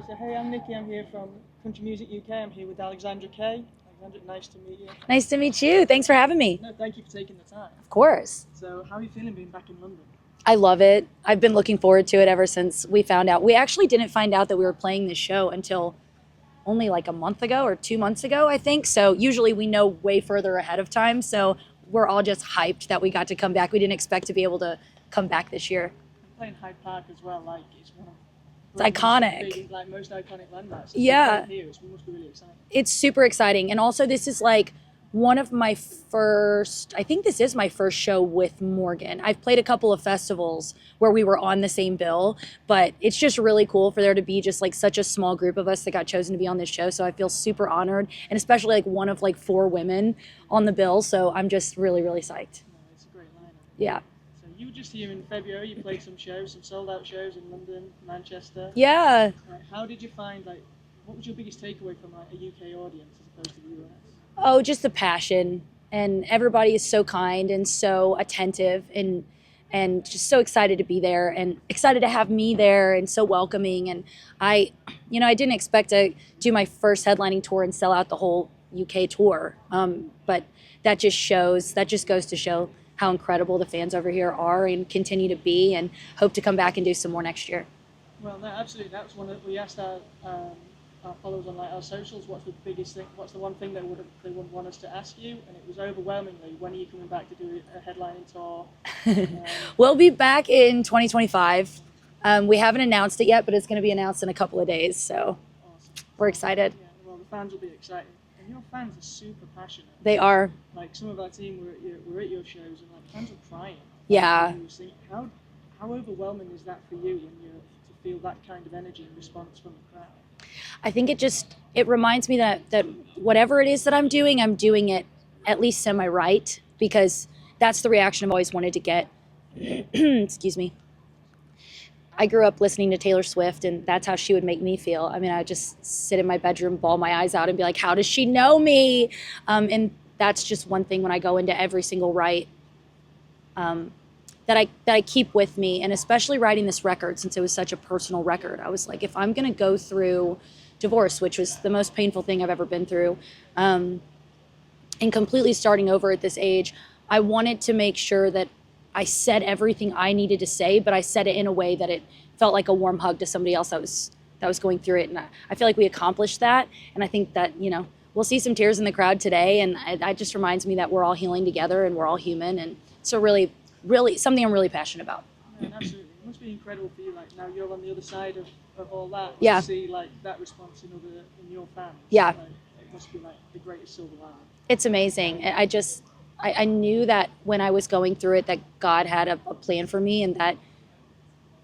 So hey, I'm Nikki. I'm here from Country Music UK. I'm here with Alexandra Kay. Alexandra, nice to meet you. Nice to meet you. Thanks for having me. No, thank you for taking the time. Of course. So how are you feeling being back in London? I love it. I've been looking forward to it ever since we found out. We actually didn't find out that we were playing this show until only like a month ago or 2 months ago, I think. So usually we know way further ahead of time. So we're all just hyped that we got to come back. We didn't expect to be able to come back this year. Playing Hyde Park as well, like it's one of It's iconic. big, like most iconic landmarks. Yeah. Here, it must be really exciting. It's super exciting. And also this is like one of my first, I think this is my first show with Morgan. I've played a couple of festivals where we were on the same bill, but it's just really cool for there to be just like such a small group of us that got chosen to be on this show. So I feel super honored, and especially like one of like 4 women on the bill. So I'm just really, really psyched. No, it's a great lineup. Yeah. So you were just here in February. You played some shows, some sold out shows in London, Manchester. Yeah. How did you find what was your biggest takeaway from like a UK audience as opposed to the US? Oh, just the passion, and everybody is so kind and so attentive, and just so excited to be there and excited to have me there and so welcoming. And I didn't expect to do my first headlining tour and sell out the whole UK tour. But that just goes to show how incredible the fans over here are and continue to be, and hope to come back and do some more next year. Well, no, absolutely. That's one that we asked our followers on like our socials. What's the biggest thing? What's the one thing they would want us to ask you? And it was overwhelmingly, when are you coming back to do a headlining tour? We'll be back in 2025. We haven't announced it yet, but it's going to be announced in a couple of days. So Awesome. we're excited. Yeah, well, the fans will be excited, and your fans are super passionate. They are. Like some of our team were at your shows, and like fans were crying. Yeah. How overwhelming is that for you when to feel that kind of energy and response from the crowd? I think it reminds me that whatever it is that I'm doing it at least semi-right, because that's the reaction I've always wanted to get. Excuse me. I grew up listening to Taylor Swift, and that's how she would make me feel. I mean, I just sit in my bedroom, bawl my eyes out, and be like, how does she know me? And that's just one thing when I go into every single write that I keep with me. And especially writing this record, since it was such a personal record, I was like, if I'm going to go through divorce, which was the most painful thing I've ever been through, and completely starting over at this age, I wanted to make sure that I said everything I needed to say, but I said it in a way that it felt like a warm hug to somebody else that was going through it. And I feel like we accomplished that. And I think that, we'll see some tears in the crowd today. And it just reminds me that we're all healing together and we're all human. And so really something I'm really passionate about. Yeah, absolutely. It must be incredible for you. Like now you're on the other side of all that. Yeah. To see like that response in your fans. Yeah. Like, it must be like the greatest silver lining. It's amazing. I knew that when I was going through it, that God had a plan for me, and that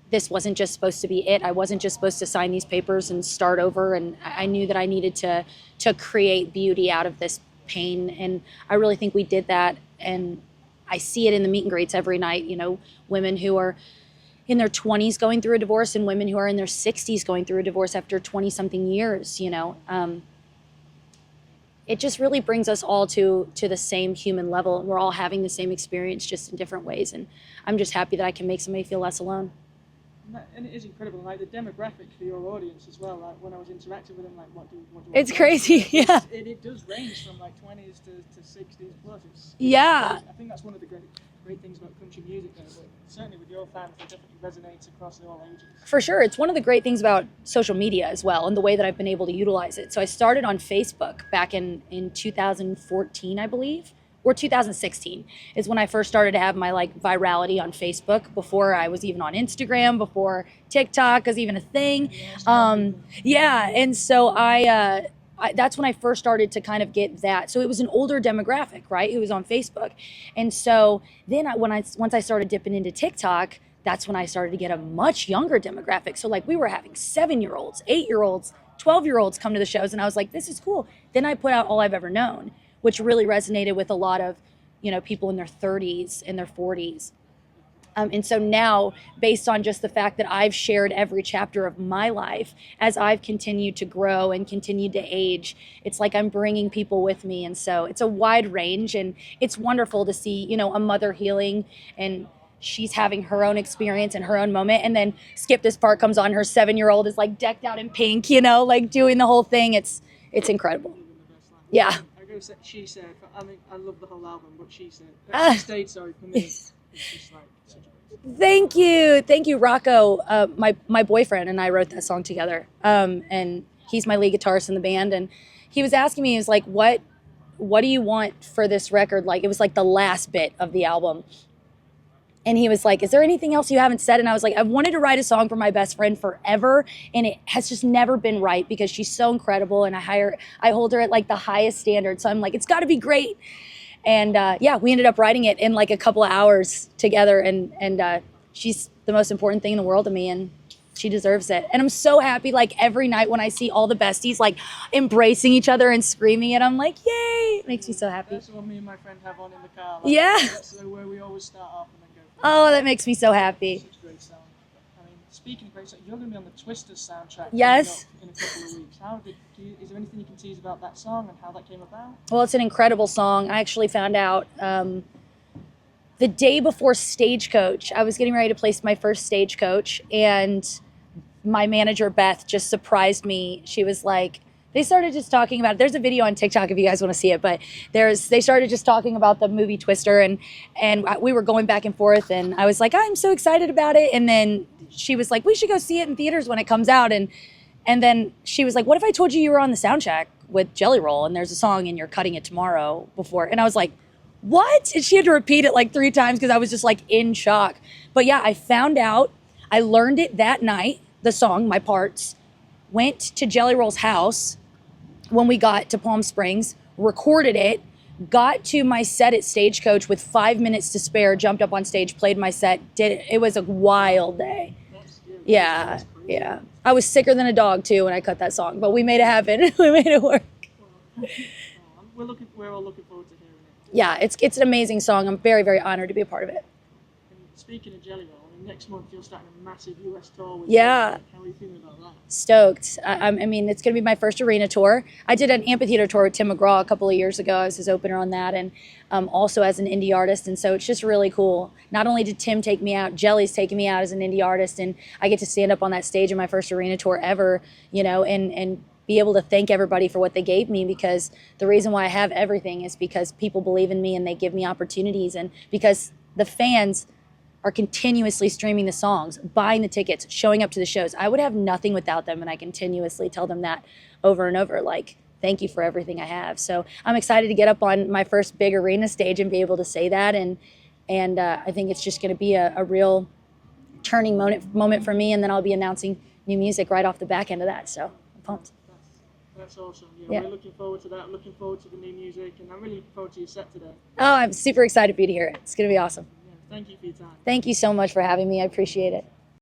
this wasn't just supposed to be it. I wasn't just supposed to sign these papers and start over. And I knew that I needed to create beauty out of this pain. And I really think we did that. And I see it in the meet and greets every night, women who are in their 20s going through a divorce, and women who are in their 60s going through a divorce after 20 something years, It just really brings us all to the same human level, and we're all having the same experience, just in different ways. And I'm just happy that I can make somebody feel less alone. And it is incredible, like the demographic for your audience as well. Like when I was interacting with them, like what do you It's crazy, yeah. It does range from like 20s to 60s plus. Yeah. I think that's one of the great things about country music, though. But certainly with your fans, it definitely resonates across all ages. For sure. It's one of the great things about social media as well, and the way that I've been able to utilize it. So I started on Facebook back in 2014, I believe, or 2016 is when I first started to have my like virality on Facebook, before I was even on Instagram, before TikTok was even a thing. And so I that's when I first started to kind of get that. So it was an older demographic, right? Who was on Facebook. And so then once I started dipping into TikTok, that's when I started to get a much younger demographic. So like we were having 7-year-olds, 8-year-olds, 12-year-olds come to the shows, and I was like, this is cool. Then I put out All I've Ever Known, which really resonated with a lot of, people in their 30s and their 40s. And so now, based on just the fact that I've shared every chapter of my life as I've continued to grow and continued to age, it's like I'm bringing people with me. And so it's a wide range, and it's wonderful to see, a mother healing and she's having her own experience and her own moment. And then skip this part comes on, her 7-year-old is like decked out in pink, you know, like doing the whole thing. It's incredible. Yeah. I go say She Said. I mean, I love the whole album, but She Said. She Stayed, sorry, for me. It's just like such a great Thank you, Rocco. My boyfriend and I wrote that song together, and he's my lead guitarist in the band. And he was asking me, he was like, "What do you want for this record?" Like, it was like the last bit of the album, and he was like, "Is there anything else you haven't said?" And I was like, "I've wanted to write a song for my best friend forever, and it has just never been right because she's so incredible, and I hold her at like the highest standard. So I'm like, it's got to be great." And yeah, we ended up writing it in like a couple of hours together, and she's the most important thing in the world to me, and she deserves it. And I'm so happy, like every night when I see all the besties like embracing each other and screaming it, I'm like, yay! It makes me so happy. That's what me and my friend have on in the car. Like, yeah. That's where we always start off and then go. Oh, that makes me so happy. Such a great sound. I mean, speaking of great sound, you're going to be on the Twisters soundtrack. Yes. In a couple of weeks. Is there anything you can tease about that song and how that came about? Well, it's an incredible song. I actually found out the day before Stagecoach. I was getting ready to place my first Stagecoach, and my manager, Beth, just surprised me. She was like, they started just talking about it. There's a video on TikTok if you guys want to see it, but they started just talking about the movie Twister, and we were going back and forth, and I was like, I'm so excited about it. And then she was like, we should go see it in theaters when it comes out. And then she was like, what if I told you were on the soundtrack with Jelly Roll and there's a song and you're cutting it tomorrow before? And I was like, what? And she had to repeat it like 3 times because I was just like in shock. But yeah, I found out, I learned it that night, the song, my parts, went to Jelly Roll's house when we got to Palm Springs, recorded it, got to my set at Stagecoach with 5 minutes to spare, jumped up on stage, played my set, did it. It was a wild day. Yeah. I was sicker than a dog too when I cut that song, but we made it happen. We made it work. We're all looking forward to hearing it. Yeah, it's an amazing song. I'm very, very honored to be a part of it. And speaking of Jelly Roll, next month you're starting a massive US tour with Yeah. them. How are you feeling about that? Stoked. I mean, it's going to be my first arena tour. I did an amphitheater tour with Tim McGraw a couple of years ago. I was his opener on that, and also as an indie artist. And so it's just really cool. Not only did Tim take me out, Jelly's taking me out as an indie artist, and I get to stand up on that stage in my first arena tour ever, you know, and be able to thank everybody for what they gave me, because the reason why I have everything is because people believe in me and they give me opportunities, and because the fans are continuously streaming the songs, buying the tickets, showing up to the shows. I would have nothing without them, and I continuously tell them that over and over, like, thank you for everything I have. So I'm excited to get up on my first big arena stage and be able to say that, and I think it's just going to be a real turning moment for me, and then I'll be announcing new music right off the back end of that, so I'm pumped. That's awesome. Yeah, we're looking forward to that, looking forward to the new music, and I'm really looking forward to your set today. Oh, I'm super excited for you to hear it. It's going to be awesome. Thank you for your time. Thank you so much for having me. I appreciate it.